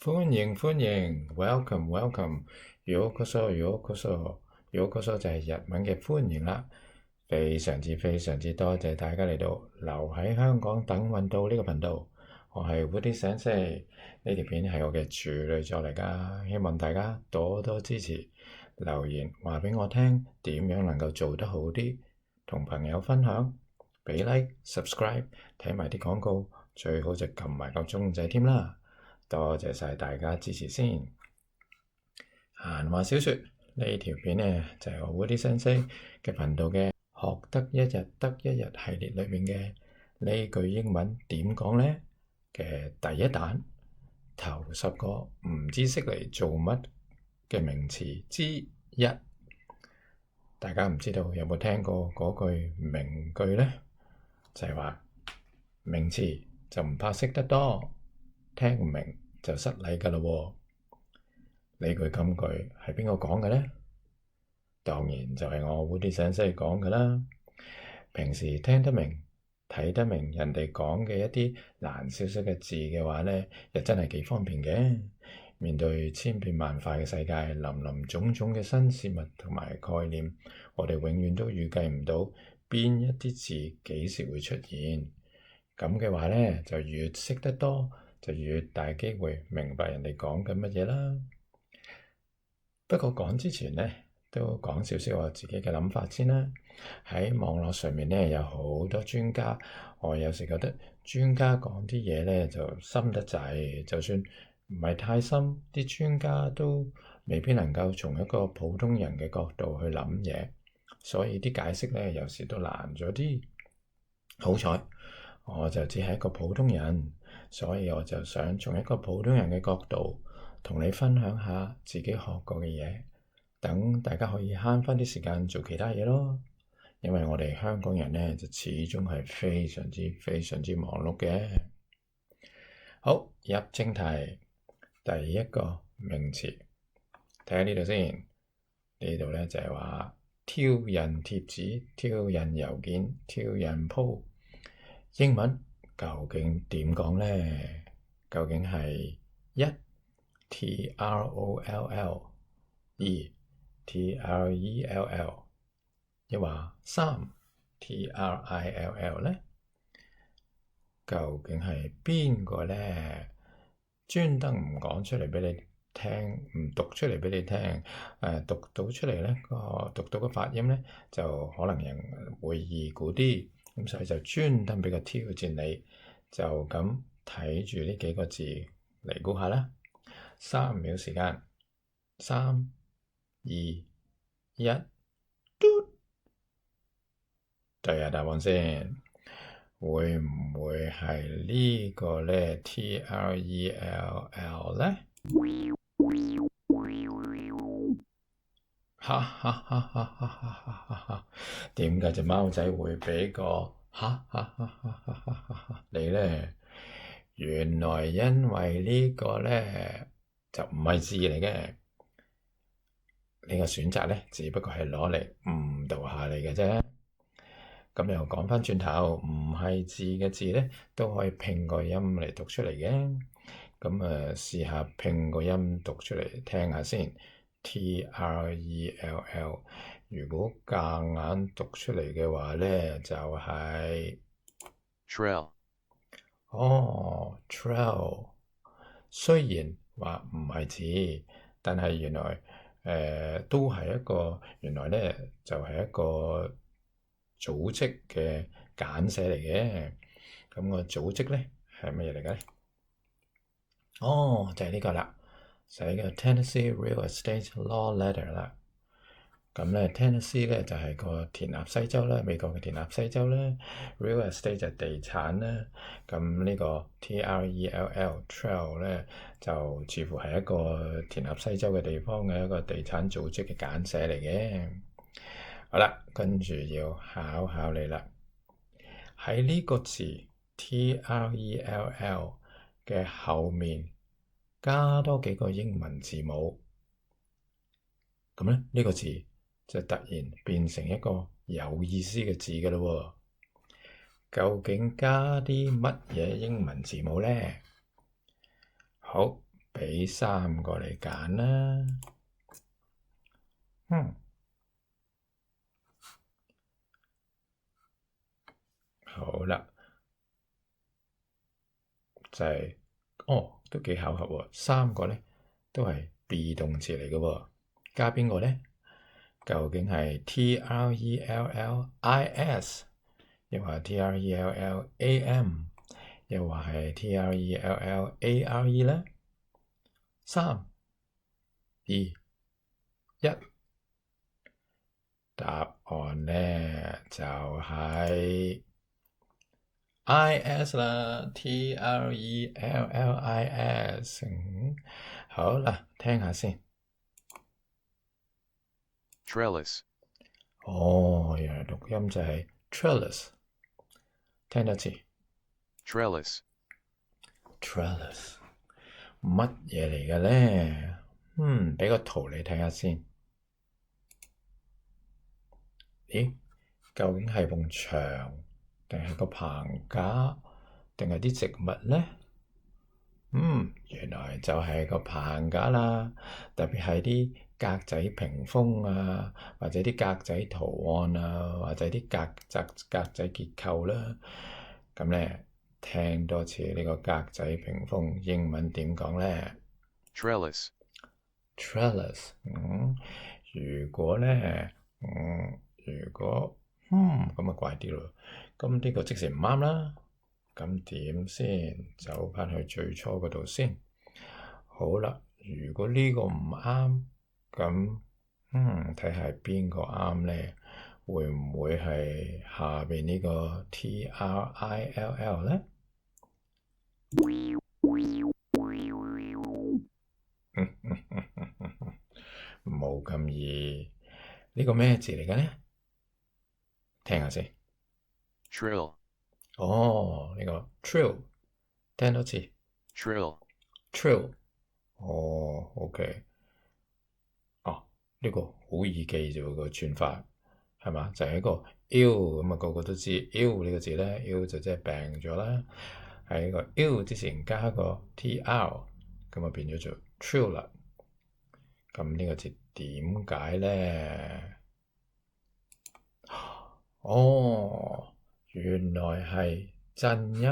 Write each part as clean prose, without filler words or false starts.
歡迎，welcome welcome，ようこそ就係日文嘅歡迎啦。非常之多謝大家嚟到留喺香港等運到呢個頻道。我係 Woody Sensei，呢條片係我嘅處女作嚟㗎，希望大家多多支持，留言話俾我聽點樣能夠做得好啲，同朋友分享，俾 like、subscribe， 睇埋啲廣告，最好就撳埋個鐘仔添啦。多謝晒大家支持先。閒話少說，呢條片呢就係我 Woody Sensei嘅頻道嘅學得一日得一日系列裏面嘅呢句英文點講呢嘅第一彈，頭10個唔知識嚟做乜嘅名詞之一。大家唔知道有冇聽過嗰句名句呢？就係話名詞就唔怕識得多，聽唔明就失禮㗎喇喎。呢句金句係邊個講嘅呢？當然就係我 Woody Sensei講嘅啦。平時聽得明、睇得明人哋講嘅一啲難少少嘅字嘅話呢，又真係幾方便嘅。面對千變萬化嘅世界，林林總總嘅新事物同埋概念，我哋永遠都預計唔到邊一啲字幾時會出現。咁嘅話呢，就越識得多，就越大機會明白人哋講緊乜嘢啦。不過講之前呢，都講少少我自己嘅諗法先啦。喺網絡上面呢，有好多專家，我有時覺得專家講啲嘢呢就深得滯，就算唔係太深，啲專家都未必能夠從一個普通人嘅角度去諗嘢，所以啲解釋呢，有時都難咗啲。好彩我就只係一個普通人，所以我就想從一個普通人嘅角度同你分享下自己學過嘅嘢，等大家可以慳返啲時間做其他嘢咯。因為我哋香港人呢，就始終係非常之忙碌嘅。好，入正題，第一個名詞，睇下呢度先。呢度呢就係話挑人貼紙、挑人郵件、挑人鋪。英文究竟點講呢？究竟係一 troll， 二 trell， 抑或三 trill 呢？究竟係邊個呢？專登唔講出嚟俾你聽，唔讀出嚟俾你聽，讀到出嚟呢個讀到個發音呢，就可能人會易估啲。咁所以就專登俾個挑戰你，就咁睇住呢幾個字嚟估下啦。3秒時間，3、2、1，嘟！對下答案先，會唔會係呢個呢 trell 呢？哈哈哈哈哈哈哈！點解隻貓仔會畀個哈哈哈哈哈哈你呢？原來因為呢個呢就唔係字嚟嘅，呢個選擇呢只不過係攞嚟誤導下你嘅啫。咁又講返轉頭，唔係字嘅字呢都可以拼個音嚟讀出嚟嘅。咁試下拼個音讀出嚟聽下先。trell， 如果夾硬讀出嚟嘅話呢，就係 trail。哦 trail。雖然話唔係字，但係原來都係一個，原來呢就係一個組織嘅簡寫嚟嘅。咁個組織呢係乜嘢嚟嘅呢？哦，就係呢個啦。就係呢個 Tennessee Real Estate Law Letter 啦。咁咧 Tennessee 咧就係個田納西州啦，美國嘅田納西州啦。Real Estate 就係地產啦。咁呢個 trell 咧就似乎係一個田納西州嘅地方嘅一個地產組織嘅簡寫嚟嘅。好啦，跟住要考你啦。喺呢個字 trell 嘅後面加多幾個英文字母，咁咧呢個字就突然變成一個有意思嘅字嘅咯喎。究竟加啲乜嘢英文字母呢？好，畀3個嚟揀啦。好啦，就係都幾巧合喎。3個咧都係 be 動詞嚟嘅喎，加邊個咧？究竟係 trellis，又話 trellam，又話係 trellare 咧？3、2、1，答案咧就係 is 啦，trellis。好啦，聽下先。trellis, 原來讀音就係 trellis。聽多次 trellis, trellis，乜嘢嚟嘅咧？畀個圖你睇下先。咦，究竟係埲牆，定係個棚架，定係啲植物咧？原來就係個棚架啦，特別係啲格仔屏風啊，或者啲格仔圖案啊，或者啲格仔結構啦。咁咧，聽多次呢個格仔屏風英文點講咧trellis, ？trellis。如果咧，咁啊怪啲咯。咁呢個即時唔啱啦。咁點先？走返去最初嗰度先。好啦，如果呢個唔啱，咁睇下邊個啱咧？會唔會係下邊呢個 trill 咧？冇咁易。呢個咩字嚟嘅咧？聽下先。 trill, 呢個 trill， 聽多次 trill, trill。OK。呢個好易記啫喎，個串法係嘛？就係一個 ill 咁啊，個個都知 ill 呢個字咧，ill 就即係病咗啦。喺個 ill 之前加個 tr，咁啊變咗做 trill 啦。咁呢個字點解咧？原來係震音。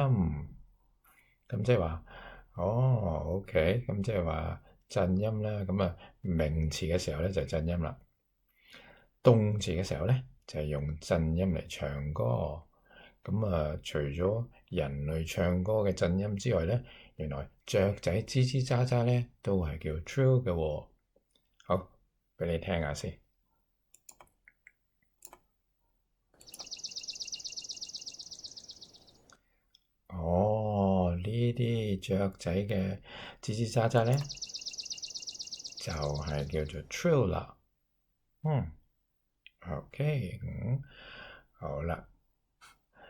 咁即係話OK，咁即係話震音啦。咁啊名詞嘅時候咧就係震音啦。動詞嘅時候咧，就係用震音嚟唱歌。咁啊，除咗人類唱歌嘅震音之外咧，原來雀仔吱吱喳喳咧都係叫 trill 嘅喎。好，畀你聽下先。呢啲雀仔嘅吱吱喳喳咧，就係叫做 trill 啦。OK，好啦，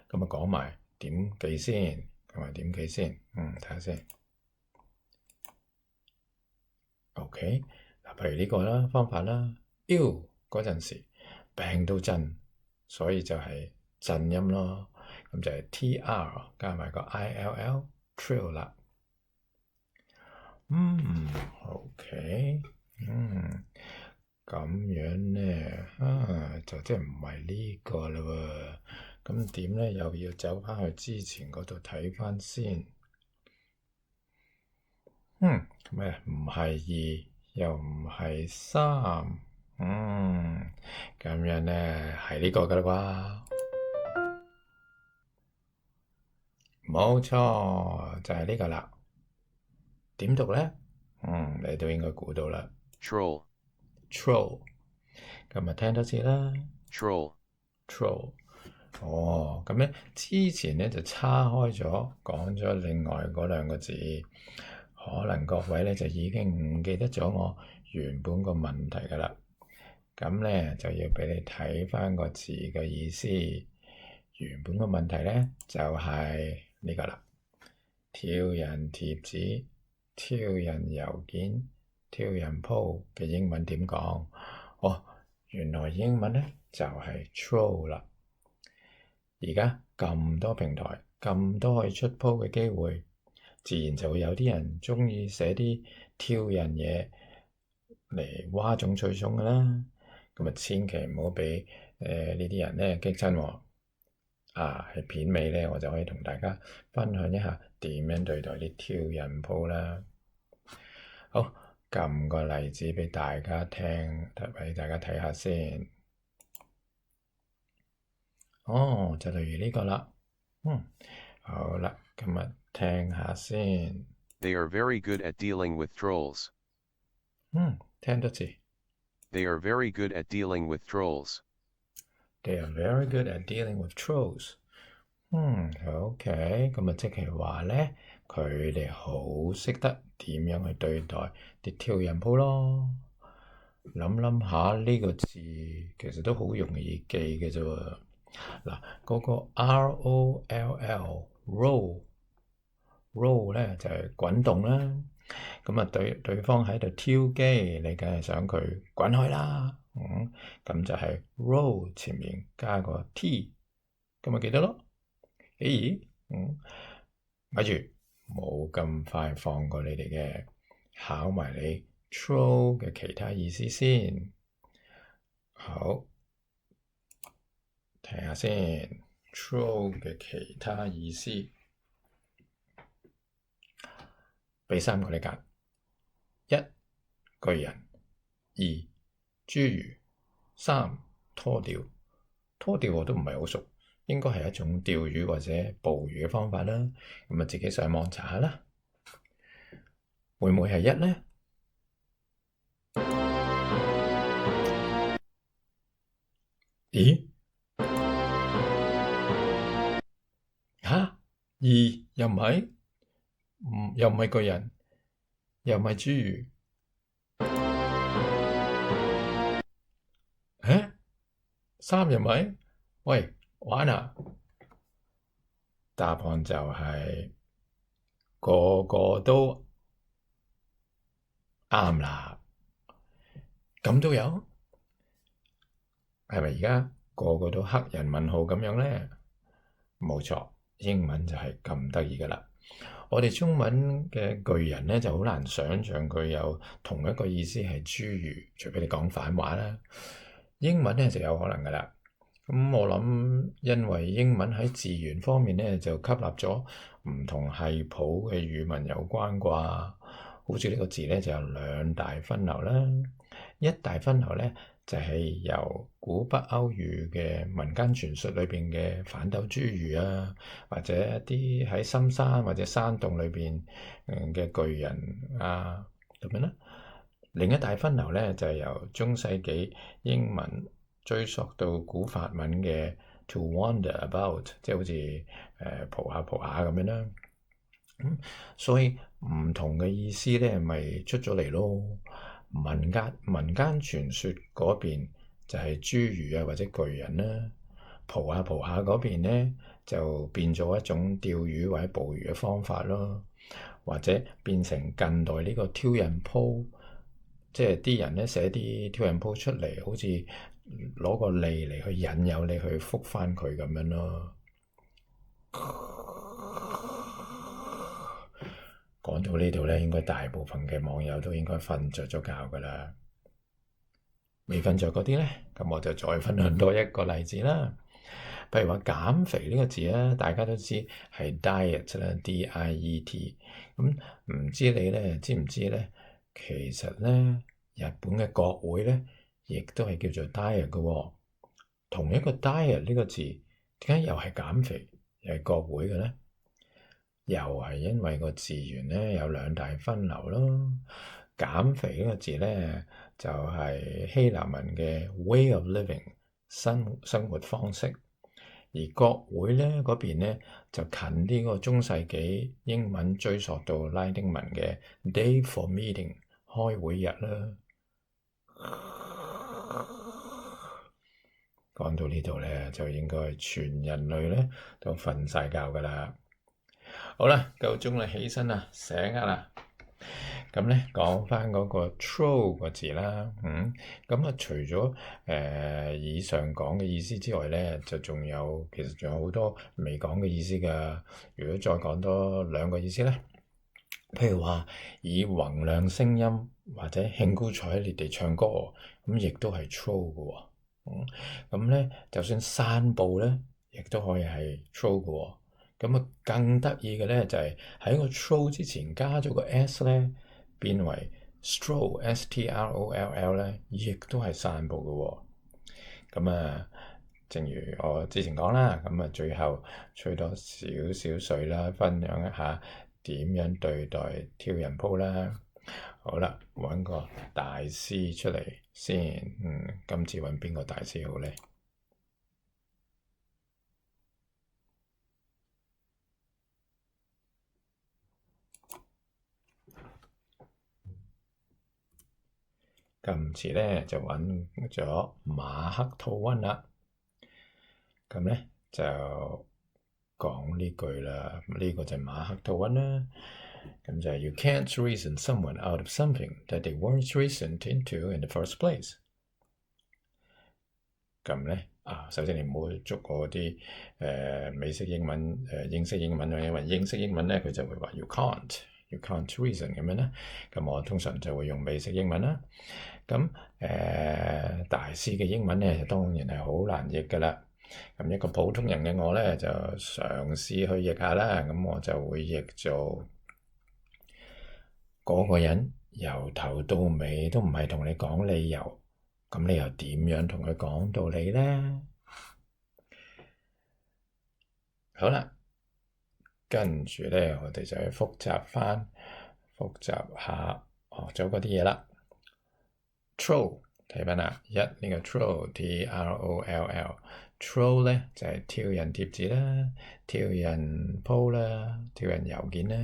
咁啊講埋點記先，睇下先。OK，嗱，譬如呢個啦，方法啦，ill 嗰陣時病到震，所以就係震音咯。咁就係 tr 加埋個 ill trill 啦。OK，咁樣咧，就即係唔係呢個啦喎。咁點咧？又要走返去之前嗰度睇返先。咩？唔係2，又唔係3。咁樣咧係呢個㗎啦啩？冇錯，就係呢個啦。點讀咧？你都應該估到啦。troll, troll，咁啊聽多次啦。troll, troll。咁咧之前咧就叉開咗，講咗另外嗰2個字，可能各位咧就已經唔記得咗我原本個問題㗎啦。咁咧就要畀你睇返個字嘅意思。原本個問題咧就係呢個啦，挑人貼紙、挑人郵件、挑人鋪嘅英文點講？原來英文咧就係 troll 啦。而家咁多平台，咁多可以出鋪嘅機會，自然就會有啲人鍾意寫啲挑釁嘢嚟嘩眾取寵㗎啦。咁啊，千祈唔好俾呢啲人咧激親喎。喺片尾咧，我就可以同大家分享一下點樣對待啲挑釁鋪啦。好，撳個例子俾大家聽，俾大家睇下先。就例如呢個啦。好啦，今日聽下先。They are very good at dealing with trolls. 聽多次。They are very good at dealing with trolls. They are very good at dealing with trolls. OK，咁啊，即係話咧，佢哋好識得點樣去對待啲挑釁鋪咯。諗下呢個字其實都好容易記嘅啫喎。嗱，嗰個 roll 咧就係滾動啦。咁啊，對方喺度挑機，你梗係想佢滾開啦。咁就係 roll 前面加個 t，咁咪記得咯。咪住，冇咁快放過你哋嘅，考埋你 troll 嘅其他意思先。好，睇下先 troll 嘅其他意思，俾3個你揀：1巨人，2侏儒，3拖吊。拖吊我都唔係好熟。應該係一種釣魚或者捕魚嘅方法啦，咁啊自己上網查下啦。會唔會係1呢？咦？2又唔係，又唔係巨人，又唔係侏儒，3又唔係？喂！玩啊！答案就係個個都啱啦。咁都有？係咪而家個個都黑人問號咁樣咧？冇錯，英文就係咁得意噶啦。我哋中文嘅巨人咧就好難想像佢有同一個意思係侏儒，除非你講反話啦。英文咧就有可能噶啦。咁我諗，因為英文喺字源方面咧，就吸納咗唔同系譜嘅語文有關啩。好似呢個字咧就有2大分流啦。一大分流咧就係由古北歐語嘅民間傳說裏邊嘅反斗侏儒啊，或者一啲喺深山或者山洞裏邊嘅巨人啊咁樣啦。另一大分流咧就係由中世紀英文追溯到古法文嘅 to wander about， 即係好似蒲下咁樣啦。所以唔同嘅意思咧，咪出咗嚟咯。民間傳說嗰邊就係侏儒啊或者巨人啦，蒲下嗰邊咧就變咗一種釣魚或者捕魚嘅方法咯，或者變成近代呢個挑釁鋪，即係啲人咧寫啲挑釁鋪出嚟，好似攞個脷嚟去引誘你去覆返佢咁樣咯。講到呢度咧，應該大部分嘅網友都應該瞓着咗覺㗎喇。未瞓着嗰啲咧，咁我就再分享多一個例子啦。譬如話減肥呢個字咧，大家都知係 diet 啦 ，D-I-E-T。咁唔知你咧知唔知咧？其實咧，日本嘅國會咧，亦都係叫做 diet 嘅喎。同一個 diet 呢個字，點解又係減肥又係國會嘅咧？又係因為個字源咧有2大分流咯。減肥呢個字咧就係希臘文嘅 way of living 生活方式，而國會咧嗰邊咧就近啲個中世紀英文追溯到拉丁文嘅 day for meeting 開會日啦。講到呢度咧就應該全人類咧都瞓晒覺㗎喇。好啦，夠鐘啦，起身啦，醒下啦。咁咧講返嗰個 troll 個字啦，咁啊除咗以上講嘅意思之外咧，就其實仲有好多未講嘅意思㗎。如果再講多2個意思咧，譬如話以宏亮聲音或者興高采烈地唱歌，咁亦都係 troll 嘅喎。咁咧，就算散步咧，亦都可以係 troll 嘅喎。咁啊，更得意嘅咧就係喺個 troll 之前加咗個 s 咧，變為 stroll S-T-R-O-L-L 咧，亦都係散步嘅喎。咁啊，正如我之前講啦，咁啊，最後吹多少少水啦，分享一下點樣對待挑人鋪啦。好啦，揾個大師出嚟先。今次揾邊個大師好呢？今次咧就揾咗馬克吐溫啦。咁咧就講呢句啦，呢個就係馬克吐溫啦。咁就係 You can't reason someone out of something that they weren't reasoned into in the first place。咁咧首先你唔好捉我啲美式英文英式英文啊，因為英式英文咧佢就會話 You can't reason 咁樣啦。咁我通常就會用美式英文啦。咁大師嘅英文咧當然係好難譯噶啦。咁一個普通人嘅我咧就嘗試去譯下啦。咁我就會譯做嗰個人由頭到尾都唔係同你講理由，咁你又點樣同佢講道理呢？好啦，跟住咧我哋就去複習下學咗嗰啲嘢啦。Troll 睇返啦，呢個 troll T-R-O-L-L，troll 咧就係挑人貼紙啦、挑人鋪啦、挑人郵件啦。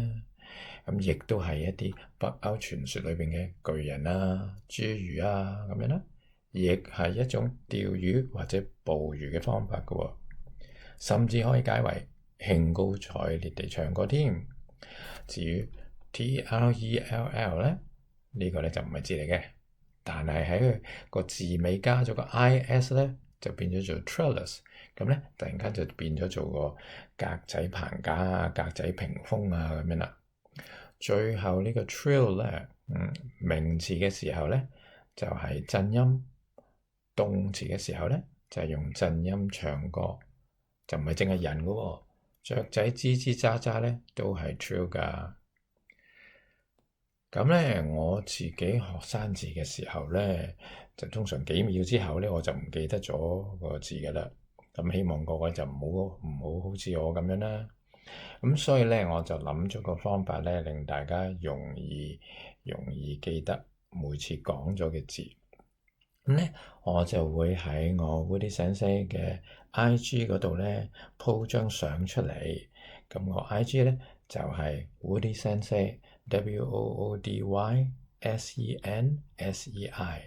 咁亦都係一啲北歐傳說裏邊嘅巨人啊、侏儒啊咁樣啦，亦係一種釣魚或者捕魚嘅方法嘅喎，甚至可以解為興高采烈地唱歌添。至於 T-R-E-L-L 咧，呢個咧就唔係字嚟嘅。但係喺佢個字尾加咗個 is 咧，就變咗做 trellis。咁咧，突然間就變咗做個格仔棚架啊、格仔屏風啊咁樣啦。最後呢個 trill 咧，名詞嘅時候咧就係震音，動詞嘅時候咧就係用震音唱歌，就唔係淨係人嘅喎，雀仔吱吱喳喳咧都係 trill 㗎。咁咧，我自己學生字嘅時候咧，就通常幾秒之後咧，我就唔記得咗個字㗎啦。咁希望各位就唔好好似我咁樣啦。咁所以咧，我就諗咗個方法咧，令大家容易記得每次講咗嘅字。咁咧，我就會喺我 Woody Sensei 嘅 IG 嗰度咧鋪張相出嚟。咁我 IG 咧就係 Woody Sensei，WOODYSENSEI。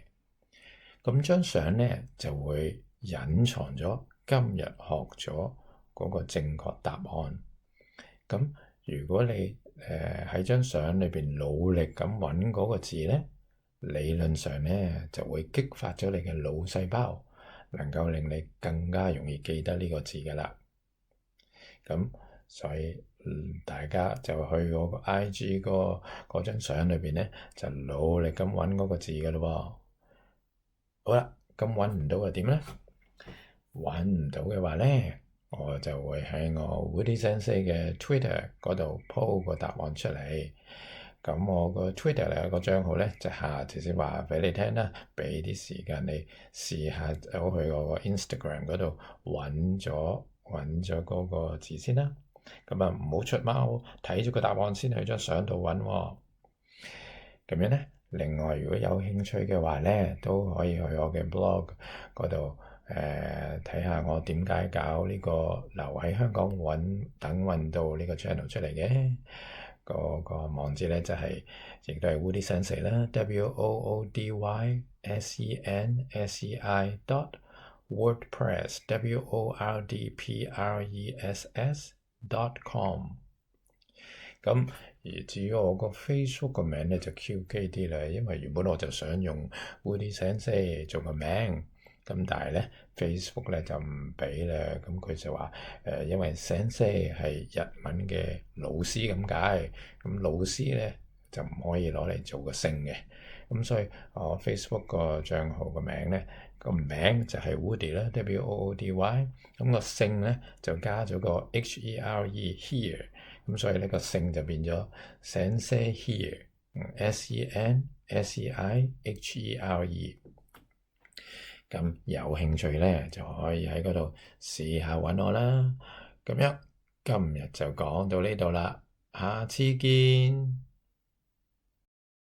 咁張相咧就會隱藏咗今日學咗嗰個正確答案。咁如果你喺張相裏邊努力咁揾嗰個字咧，理論上咧就會激發咗你嘅腦細胞，能夠令你更加容易記得呢個字㗎啦。咁所以大家就去我個 IG 嗰張相裏邊咧，就努力咁揾嗰個字㗎咯喎。好啦，咁揾唔到又點咧？揾唔到嘅話咧，我就會喺我 Woody Sensei 嘅 Twitter 嗰度鋪個答案出嚟。咁我個 Twitter 咧個帳號咧就下次先話俾你聽啦，俾啲時間你試下走去我個 Instagram 嗰度揾咗嗰個字先啦。咁啊唔好出貓，睇咗個答案先去張相度揾喎。咁樣咧，另外如果有興趣嘅話咧，都可以去我嘅 blog 嗰度睇下我點解搞呢個留喺香港等運到呢個 channel 出嚟嘅。個網址咧就係亦都係 Woody Sensei 啦，WOODYSENSEI.wordpress.com。咁而至於我個 Facebook 個名咧就 QK 啲啦，因為原本我就想用 Woody Sensei 做個名，咁但係咧 Facebook 咧就唔俾啦，咁佢就話因為 Sensei 係日文嘅老師咁解，咁老師咧就唔可以攞嚟做個姓嘅，咁所以我 Facebook 個帳號個名咧個名就係 Woody 啦，Woody，咁個姓咧就加咗個 here，咁所以呢個姓就變咗 Sensei here，SENSEIHERE。咁有興趣咧就可以喺嗰度試下揾我啦。咁樣今日就講到呢度啦，下次見。